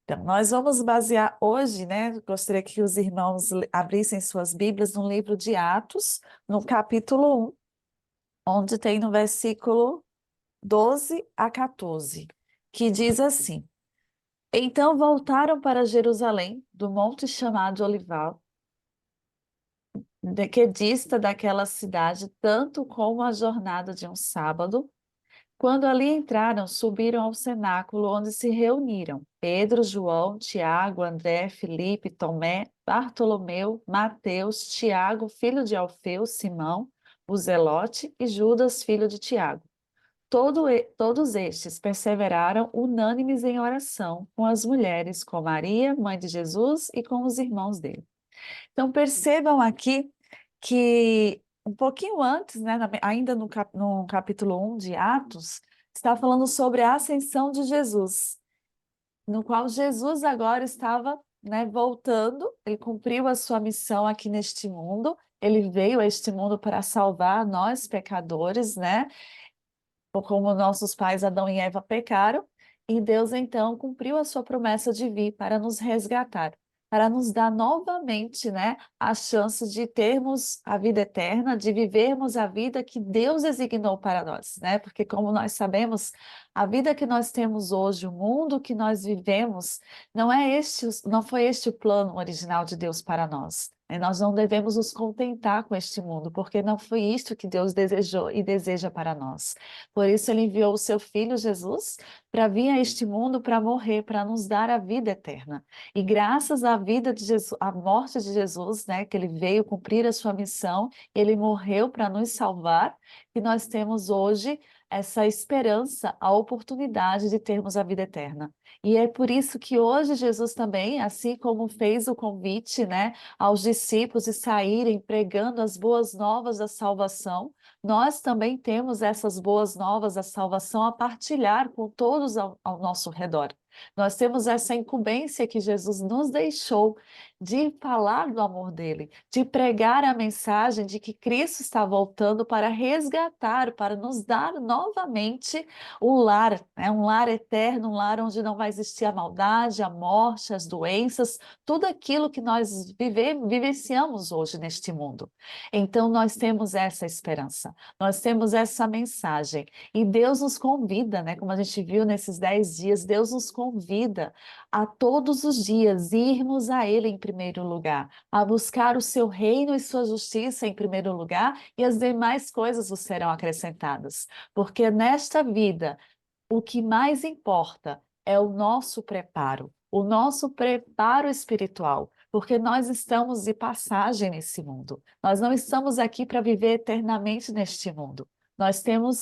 Então, nós vamos basear hoje, né? Gostaria que os irmãos abrissem suas Bíblias no livro de Atos, no capítulo 1, onde tem no versículo 12 a 14, que diz assim: Então voltaram para Jerusalém, do monte chamado Olival, que dista daquela cidade tanto como a jornada de um sábado. Quando ali entraram, subiram ao cenáculo onde se reuniram Pedro, João, Tiago, André, Filipe, Tomé, Bartolomeu, Mateus, Tiago, filho de Alfeu, Simão, o Zelote e Judas, filho de Tiago. Todos estes perseveraram unânimes em oração com as mulheres, com Maria, mãe de Jesus, e com os irmãos dele. Então percebam aqui que um pouquinho antes, né, ainda no capítulo 1 de Atos, está falando sobre a ascensão de Jesus, no qual Jesus agora estava, né, voltando, ele cumpriu a sua missão aqui neste mundo, ele veio a este mundo para salvar nós pecadores, né, como nossos pais Adão e Eva pecaram, e Deus então cumpriu a sua promessa de vir para nos resgatar, para nos dar novamente, né, a chance de termos a vida eterna, de vivermos a vida que Deus designou para nós, né? Porque como nós sabemos, a vida que nós temos hoje, o mundo que nós vivemos, não foi este o plano original de Deus para nós. E nós não devemos nos contentar com este mundo, porque não foi isto que Deus desejou e deseja para nós. Por isso, ele enviou o seu filho Jesus para vir a este mundo para morrer, para nos dar a vida eterna. E graças à vida de Jesus, à morte de Jesus, né, que ele veio cumprir a sua missão, ele morreu para nos salvar, e nós temos hoje essa esperança, a oportunidade de termos a vida eterna. E é por isso que hoje Jesus também, assim como fez o convite, né, aos discípulos de saírem pregando as boas novas da salvação, nós também temos essas boas novas da salvação a partilhar com todos ao nosso redor. Nós temos essa incumbência que Jesus nos deixou de falar do amor dele, de pregar a mensagem de que Cristo está voltando para resgatar, para nos dar novamente um lar, né? Um lar eterno, um lar onde não vai existir a maldade, a morte, as doenças, tudo aquilo que nós vivenciamos hoje neste mundo. Então, nós temos essa esperança, nós temos essa mensagem, e Deus nos convida, né? Como a gente viu nesses 10 dias, Deus nos convida a todos os dias irmos a Ele em primeiro lugar, a buscar o seu reino e sua justiça em primeiro lugar, e as demais coisas vos serão acrescentadas, porque nesta vida, o que mais importa é o nosso preparo espiritual, porque nós estamos de passagem nesse mundo. Nós não estamos aqui para viver eternamente neste mundo.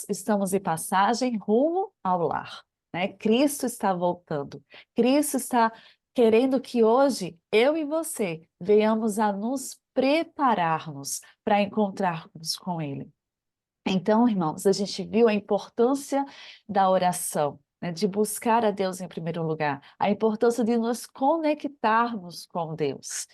Estamos de passagem rumo ao lar, né? Cristo está voltando. Cristo está querendo que hoje eu e você venhamos a nos prepararmos para encontrarmos com Ele. Então, irmãos, a gente viu a importância da oração, né, de buscar a Deus em primeiro lugar, a importância de nos conectarmos com Deus.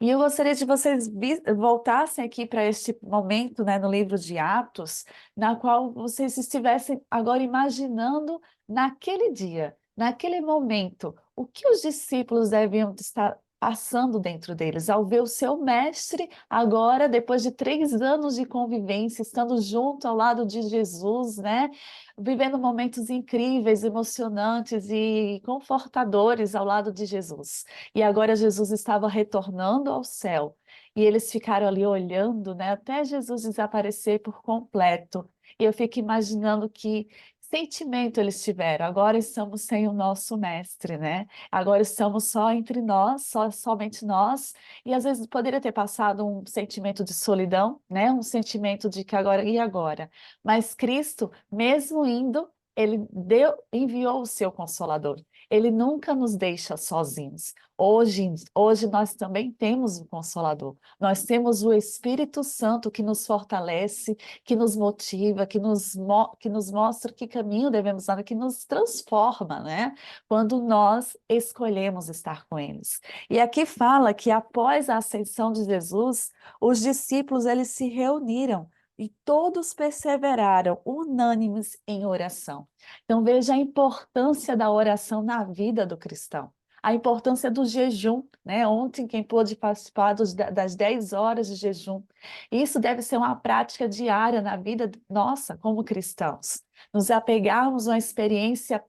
E eu gostaria de vocês voltassem aqui para este momento, né, no livro de Atos, na qual vocês estivessem agora imaginando naquele dia, naquele momento, o que os discípulos deviam estar passando dentro deles, ao ver o seu mestre agora, depois de 3 anos de convivência, estando junto ao lado de Jesus, né? Vivendo momentos incríveis, emocionantes e confortadores ao lado de Jesus. E agora Jesus estava retornando ao céu. E eles ficaram ali olhando, né? Até Jesus desaparecer por completo. E eu fico imaginando que sentimento eles tiveram. Agora estamos sem o nosso mestre, né? Agora estamos só entre nós, somente nós, e às vezes poderia ter passado um sentimento de solidão, né? Um sentimento de que agora e agora. Mas Cristo, mesmo indo, enviou o seu Consolador. Ele nunca nos deixa sozinhos. Hoje nós também temos o Consolador. Nós temos o Espírito Santo que nos fortalece, que nos motiva, que nos mostra que caminho devemos dar, que nos transforma, né? Quando nós escolhemos estar com eles. E aqui fala que após a ascensão de Jesus, os discípulos eles se reuniram e todos perseveraram unânimes em oração. Então veja a importância da oração na vida do cristão. a importância do jejum, né? Ontem, quem pôde participar das 10 horas de jejum. Isso deve ser uma prática diária na vida nossa, como cristãos. Nos apegarmos a uma experiência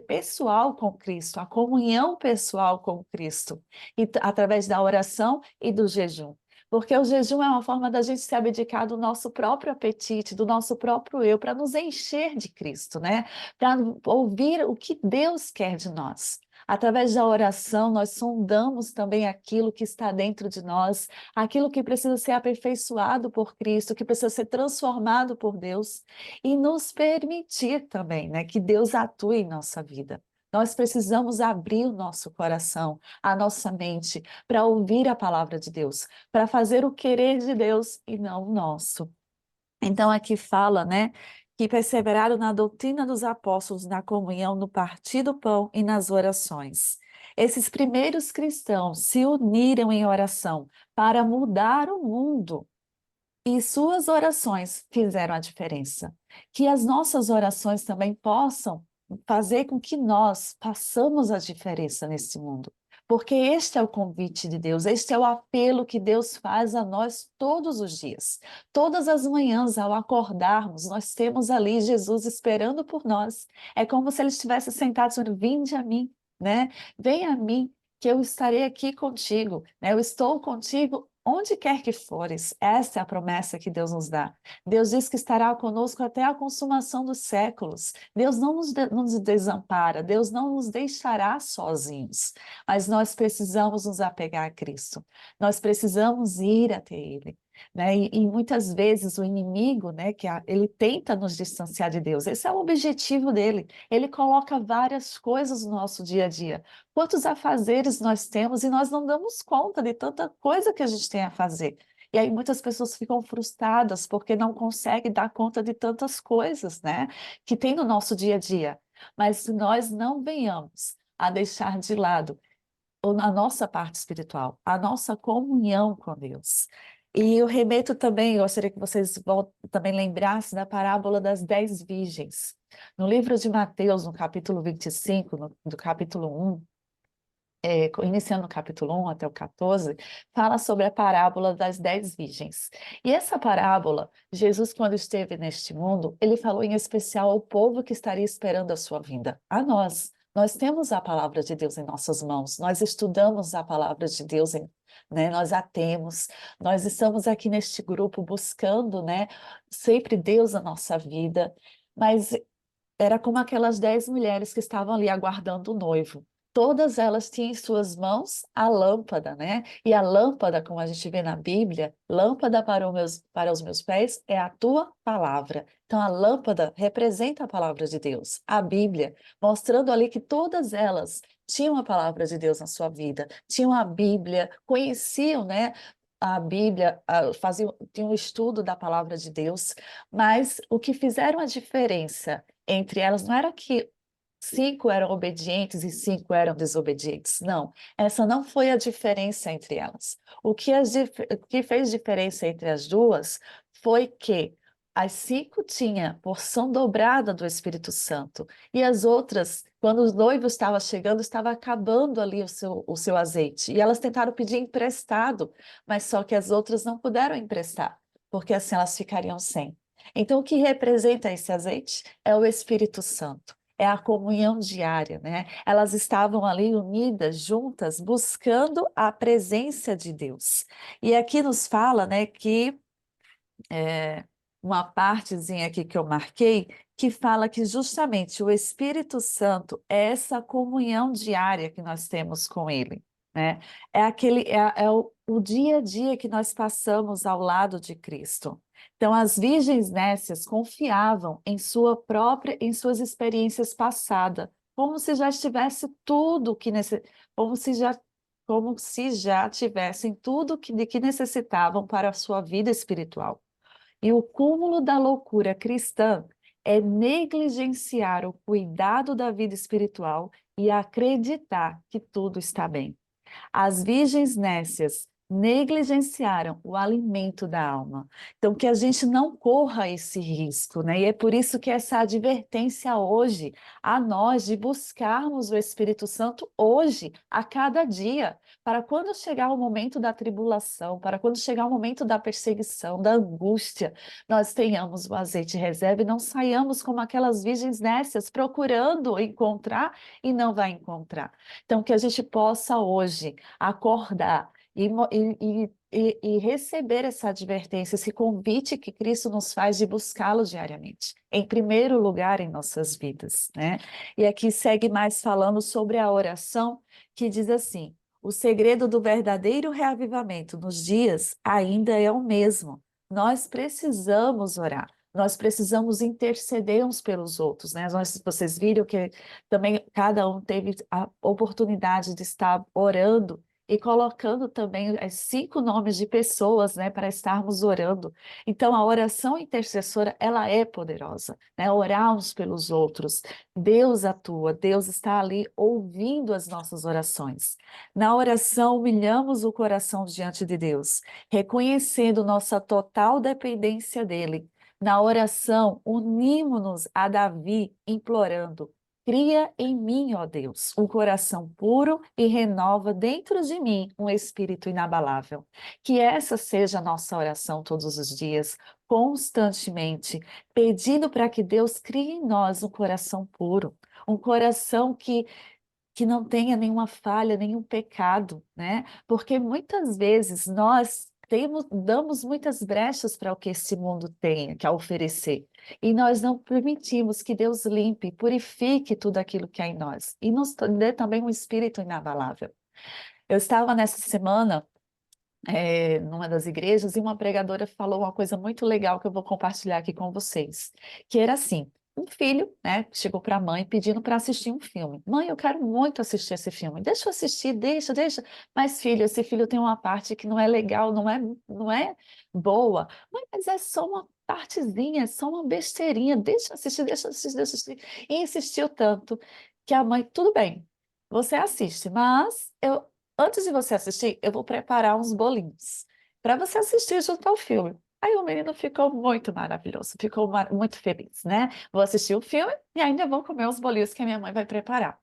pessoal com Cristo, a comunhão pessoal com Cristo, e através da oração e do jejum. Porque o jejum é uma forma da gente se abdicar do nosso próprio apetite, do nosso próprio eu, para nos encher de Cristo, né? Para ouvir o que Deus quer de nós. Através da oração, nós sondamos também aquilo que está dentro de nós, aquilo que precisa ser aperfeiçoado por Cristo, que precisa ser transformado por Deus, e nos permitir também, né, que Deus atue em nossa vida. Nós precisamos abrir o nosso coração, a nossa mente, para ouvir a palavra de Deus, para fazer o querer de Deus e não o nosso. Então, aqui fala, né, que perseveraram na doutrina dos apóstolos, na comunhão, no partir do pão e nas orações. Esses primeiros cristãos se uniram em oração para mudar o mundo. E suas orações fizeram a diferença. Que as nossas orações também possam fazer com que nós façamos a diferença nesse mundo. Porque este é o convite de Deus, este é o apelo que Deus faz a nós todos os dias. Todas as manhãs, ao acordarmos, nós temos ali Jesus esperando por nós. É como se ele estivesse sentado dizendo: vinde a mim, né? Venha a mim, que eu estarei aqui contigo, né? Eu estou contigo onde quer que fores. Essa é a promessa que Deus nos dá. Deus diz que estará conosco até a consumação dos séculos. Deus não nos desampara, Deus não nos deixará sozinhos. Mas nós precisamos nos apegar a Cristo. Nós precisamos ir até Ele. Né? E muitas vezes o inimigo, né, ele tenta nos distanciar de Deus. Esse é o objetivo dele. Ele coloca várias coisas no nosso dia a dia. Quantos afazeres nós temos e nós não damos conta de tanta coisa que a gente tem a fazer. E aí muitas pessoas ficam frustradas porque não conseguem dar conta de tantas coisas, né, que tem no nosso dia a dia. Mas se nós não venhamos a deixar de lado a nossa parte espiritual, a nossa comunhão com Deus. E eu remeto também, eu gostaria que vocês também lembrassem da parábola das 10 virgens. No livro de Mateus, no capítulo 25, do capítulo 1, iniciando no capítulo 1 até o 14, fala sobre a parábola das 10 virgens. E essa parábola, Jesus, quando esteve neste mundo, ele falou em especial ao povo que estaria esperando a sua vinda, a nós. Nós temos a palavra de Deus em nossas mãos, nós estudamos a palavra de Deus, né, nós a temos, nós estamos aqui neste grupo buscando, né, sempre Deus na nossa vida, mas era como aquelas 10 mulheres que estavam ali aguardando o noivo. Todas elas tinham em suas mãos a lâmpada, né? E a lâmpada, como a gente vê na Bíblia, lâmpada para os meus pés é a tua palavra. Então, a lâmpada representa a palavra de Deus, a Bíblia, mostrando ali que todas elas tinham a palavra de Deus na sua vida, tinham a Bíblia, conheciam, né? A Bíblia, tinham um estudo da palavra de Deus, mas o que fizeram a diferença entre elas não era que 5 eram obedientes e 5 eram desobedientes. Não, essa não foi a diferença entre elas. O que fez diferença entre as duas foi que as 5 tinham porção dobrada do Espírito Santo e as outras, quando o noivo estava chegando, estava acabando ali o seu azeite. E elas tentaram pedir emprestado, mas só que as outras não puderam emprestar, porque assim elas ficariam sem. Então, o que representa esse azeite é o Espírito Santo, é a comunhão diária, né? Elas estavam ali unidas, juntas, buscando a presença de Deus. E aqui nos fala, né, que uma partezinha aqui que eu marquei, que fala que justamente o Espírito Santo é essa comunhão diária que nós temos com Ele, né? É o dia a dia que nós passamos ao lado de Cristo. Então, as virgens nécias confiavam em suas experiências passadas, como se já estivesse tudo como se já tivessem tudo de que necessitavam para a sua vida espiritual. E o cúmulo da loucura cristã é negligenciar o cuidado da vida espiritual e acreditar que tudo está bem. As virgens nécias negligenciaram o alimento da alma. Então, que a gente não corra esse risco, né? E é por isso que essa advertência hoje a nós de buscarmos o Espírito Santo hoje, a cada dia, para quando chegar o momento da tribulação, para quando chegar o momento da perseguição, da angústia, nós tenhamos o azeite reserva e não saiamos como aquelas virgens nécias procurando encontrar e não vai encontrar. Então, que a gente possa hoje acordar e receber essa advertência, esse convite que Cristo nos faz de buscá-lo diariamente, em primeiro lugar em nossas vidas, né? E aqui segue mais falando sobre a oração, que diz assim: o segredo do verdadeiro reavivamento nos dias ainda é o mesmo. Nós precisamos orar. Nós precisamos interceder uns pelos outros, né? Vocês viram que também cada um teve a oportunidade de estar orando e colocando também os 5 nomes de pessoas, né, para estarmos orando. Então, a oração intercessora, ela é poderosa, né? Orar uns pelos outros. Deus atua, Deus está ali ouvindo as nossas orações. Na oração, humilhamos o coração diante de Deus, reconhecendo nossa total dependência dele. Na oração, unimos-nos a Davi, implorando: cria em mim, ó Deus, um coração puro e renova dentro de mim um espírito inabalável. Que essa seja a nossa oração todos os dias, constantemente, pedindo para que Deus crie em nós um coração puro, um coração que não tenha nenhuma falha, nenhum pecado, né? Porque muitas vezes nós damos muitas brechas para o que esse mundo tem que oferecer. E nós não permitimos que Deus limpe, purifique tudo aquilo que há em nós. E nos dê também um espírito inabalável. Eu estava nessa semana numa das igrejas e uma pregadora falou uma coisa muito legal que eu vou compartilhar aqui com vocês, que era assim, um filho, né, chegou para a mãe pedindo para assistir um filme. Mãe, eu quero muito assistir esse filme. Deixa eu assistir, deixa. Mas filho, esse filho tem uma parte que não é legal, não é boa. Mãe, mas é só uma partezinha, é só uma besteirinha. Deixa eu assistir. E insistiu tanto que a mãe, tudo bem, você assiste, mas antes de você assistir, eu vou preparar uns bolinhos para você assistir junto ao filme. Aí o menino ficou muito maravilhoso, ficou muito feliz, né? Vou assistir o filme e ainda vou comer os bolinhos que a minha mãe vai preparar.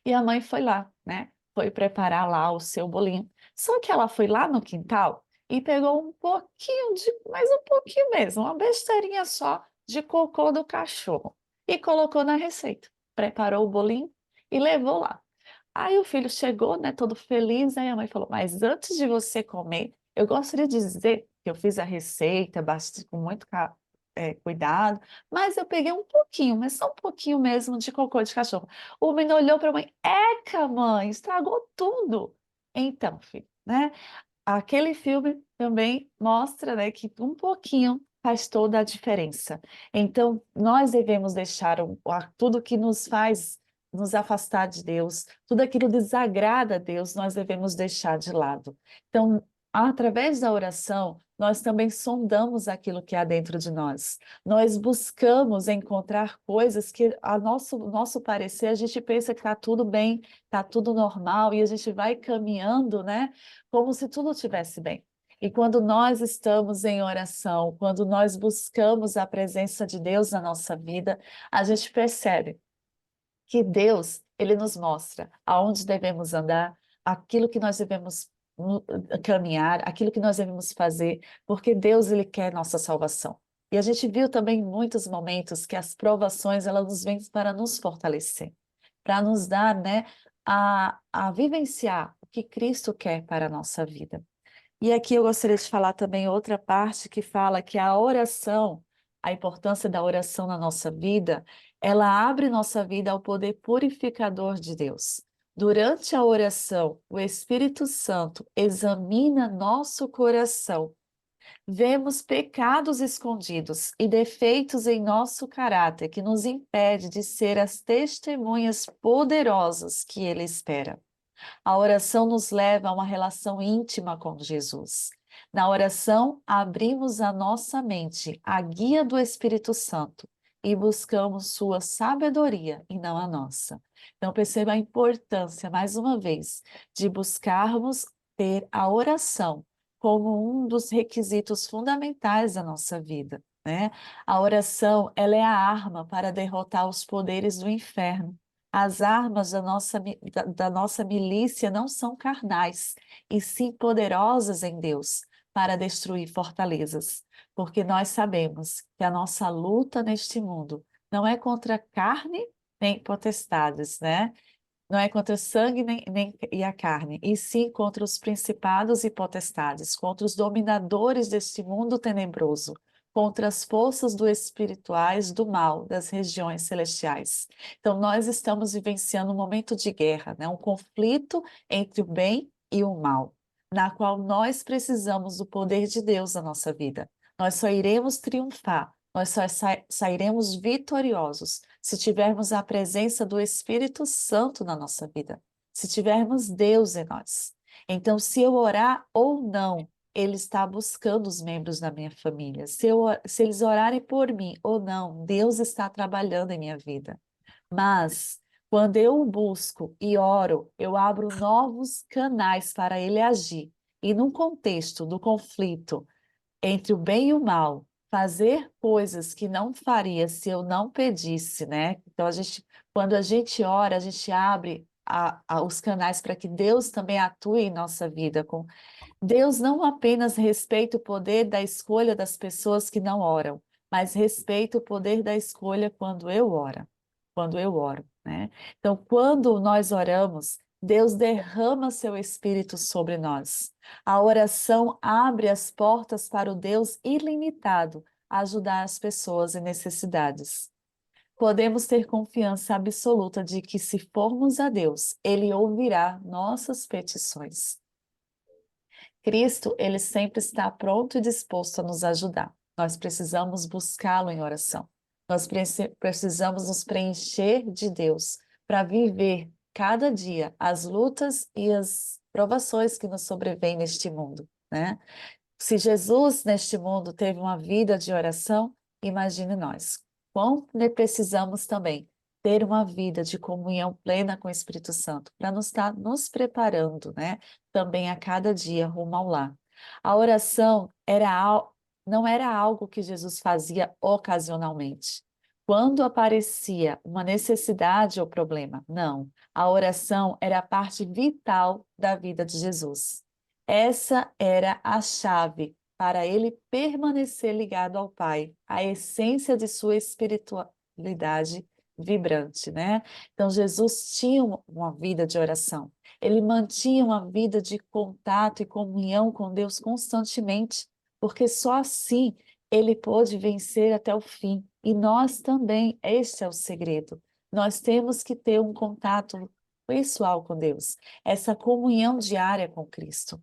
E a mãe foi lá, né? Foi preparar lá o seu bolinho. Só que ela foi lá no quintal e pegou um pouquinho mais um pouquinho mesmo, uma besteirinha só de cocô do cachorro e colocou na receita. Preparou o bolinho e levou lá. Aí o filho chegou, né, todo feliz, aí a mãe falou: mas antes de você comer, eu gostaria de dizer que eu fiz a receita bastante, com muito cuidado, mas eu peguei um pouquinho, mas só um pouquinho mesmo de cocô de cachorro. O menino olhou para a mãe: eca, mãe, estragou tudo. Então, filho, né? Aquele filme também mostra, né, que um pouquinho faz toda a diferença. Então, nós devemos deixar tudo que nos faz nos afastar de Deus, tudo aquilo que desagrada a Deus, nós devemos deixar de lado. Então, através da oração, nós também sondamos aquilo que há dentro de nós. Nós buscamos encontrar coisas que, a nosso parecer, a gente pensa que está tudo bem, está tudo normal, e a gente vai caminhando, né? Como se tudo estivesse bem. E quando nós estamos em oração, quando nós buscamos a presença de Deus na nossa vida, a gente percebe que Deus, ele nos mostra aonde devemos andar, aquilo que nós devemos caminhar, aquilo que nós devemos fazer, porque Deus, ele quer nossa salvação. E a gente viu também em muitos momentos que as provações, elas nos vêm para nos fortalecer, para nos dar, né, a vivenciar o que Cristo quer para a nossa vida. E aqui eu gostaria de falar também outra parte que fala que a oração, a importância da oração na nossa vida, ela abre nossa vida ao poder purificador de Deus. Durante a oração, o Espírito Santo examina nosso coração. Vemos pecados escondidos e defeitos em nosso caráter que nos impede de ser as testemunhas poderosas que ele espera. A oração nos leva a uma relação íntima com Jesus. Na oração, abrimos a nossa mente à guia do Espírito Santo e buscamos sua sabedoria e não a nossa. Então, perceba a importância, mais uma vez, de buscarmos ter a oração como um dos requisitos fundamentais da nossa vida, né? A oração, ela é a arma para derrotar os poderes do inferno. As armas da nossa milícia não são carnais, e sim poderosas em Deus para destruir fortalezas, porque nós sabemos que a nossa luta neste mundo não é contra carne nem potestades, né? Não é contra o sangue e a carne, e sim contra os principados e potestades, contra os dominadores deste mundo tenebroso, contra as forças do espirituais do mal das regiões celestiais. Então, nós estamos vivenciando um momento de guerra, né? Um conflito entre o bem e o mal, na qual nós precisamos do poder de Deus na nossa vida. Nós só iremos triunfar, nós só sairemos vitoriosos se tivermos a presença do Espírito Santo na nossa vida, se tivermos Deus em nós. Então, se eu orar ou não, Ele está buscando os membros da minha família. Se eles orarem por mim ou não, Deus está trabalhando em minha vida. Mas, quando eu o busco e oro, eu abro novos canais para Ele agir. E num contexto do conflito, entre o bem e o mal, fazer coisas que não faria se eu não pedisse, né? Então, quando a gente ora, a gente abre os canais para que Deus também atue em nossa vida. Deus não apenas respeita o poder da escolha das pessoas que não oram, mas respeita o poder da escolha quando eu oro, né? Então, quando nós oramos, Deus derrama seu Espírito sobre nós. A oração abre as portas para o Deus ilimitado a ajudar as pessoas em necessidades. Podemos ter confiança absoluta de que, se formos a Deus, Ele ouvirá nossas petições. Cristo, ele sempre está pronto e disposto a nos ajudar. Nós precisamos buscá-lo em oração. Nós precisamos nos preencher de Deus para viver cada dia as lutas e as provações que nos sobrevêm neste mundo, né? Se Jesus neste mundo teve uma vida de oração, imagine nós. Quão precisamos também ter uma vida de comunhão plena com o Espírito Santo para nos estar nos preparando, né? Também a cada dia rumo ao lar. A oração não era algo que Jesus fazia ocasionalmente. Quando aparecia uma necessidade ou problema, não. A oração era a parte vital da vida de Jesus. Essa era a chave para ele permanecer ligado ao Pai, a essência de sua espiritualidade vibrante, né? Então, Jesus tinha uma vida de oração. Ele mantinha uma vida de contato e comunhão com Deus constantemente, porque só assim ele pôde vencer até o fim. E nós também, este é o segredo. Nós temos que ter um contato pessoal com Deus, essa comunhão diária com Cristo.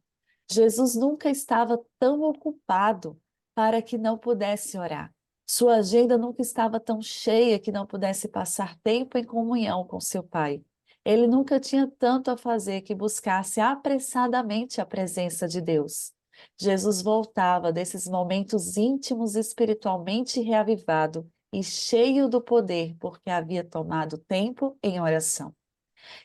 Jesus nunca estava tão ocupado para que não pudesse orar. Sua agenda nunca estava tão cheia que não pudesse passar tempo em comunhão com seu Pai. Ele nunca tinha tanto a fazer que buscasse apressadamente a presença de Deus. Jesus voltava desses momentos íntimos espiritualmente reavivado e cheio do poder, porque havia tomado tempo em oração.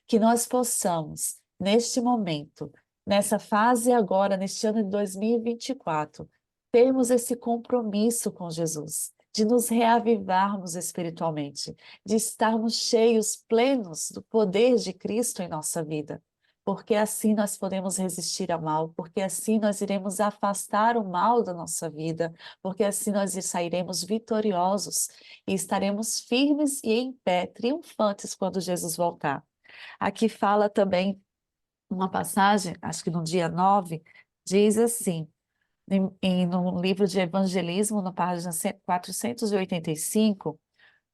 Que nós possamos, neste momento, nessa fase agora, neste ano de 2024, termos esse compromisso com Jesus, de nos reavivarmos espiritualmente, de estarmos cheios, plenos do poder de Cristo em nossa vida. Porque assim nós podemos resistir ao mal, porque assim nós iremos afastar o mal da nossa vida, porque assim nós sairemos vitoriosos e estaremos firmes e em pé, triunfantes quando Jesus voltar. Aqui fala também uma passagem, acho que no dia 9 diz assim, no livro de Evangelismo, na página 485,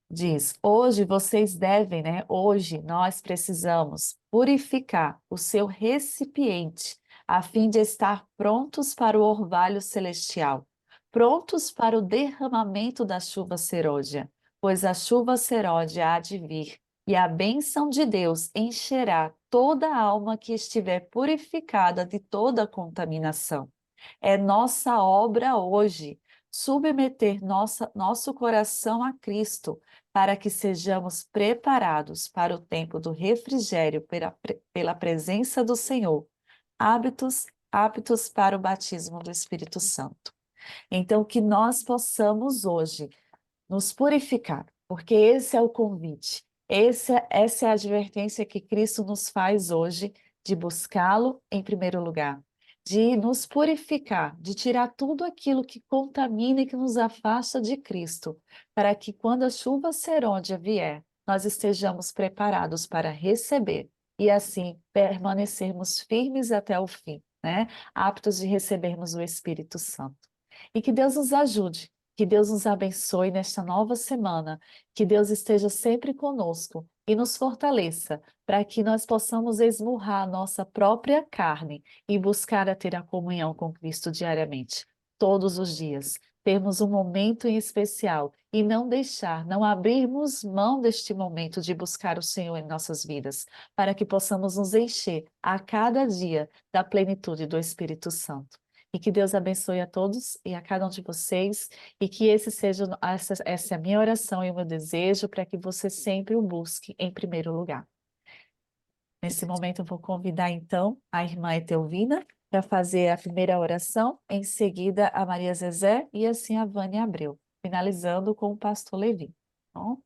diz: hoje vocês devem, né? Hoje nós precisamos purificar o seu recipiente, a fim de estar prontos para o orvalho celestial, prontos para o derramamento da chuva serôdia, pois a chuva serôdia há de vir, e a bênção de Deus encherá toda a alma que estiver purificada de toda contaminação. É nossa obra hoje submeter nosso coração a Cristo, para que sejamos preparados para o tempo do refrigério pela presença do Senhor, hábitos aptos para o batismo do Espírito Santo. Então, que nós possamos hoje nos purificar, porque esse é o convite, essa é a advertência que Cristo nos faz hoje de buscá-lo em primeiro lugar, de nos purificar, de tirar tudo aquilo que contamina e que nos afasta de Cristo, para que quando a chuva serôdia vier, nós estejamos preparados para receber e assim permanecermos firmes até o fim, né? Aptos de recebermos o Espírito Santo. E que Deus nos ajude, que Deus nos abençoe nesta nova semana, que Deus esteja sempre conosco e nos fortaleça, para que nós possamos esmurrar a nossa própria carne e buscar a ter a comunhão com Cristo diariamente, todos os dias. Termos um momento em especial e não deixar, não abrirmos mão deste momento de buscar o Senhor em nossas vidas, para que possamos nos encher a cada dia da plenitude do Espírito Santo. E que Deus abençoe a todos e a cada um de vocês, e que essa é a minha oração e o meu desejo para que você sempre o busque em primeiro lugar. Nesse momento, eu vou convidar então a irmã Etelvina para fazer a primeira oração, em seguida a Maria Zezé e assim a Vânia Abreu, finalizando com o pastor Levi. Tá bom?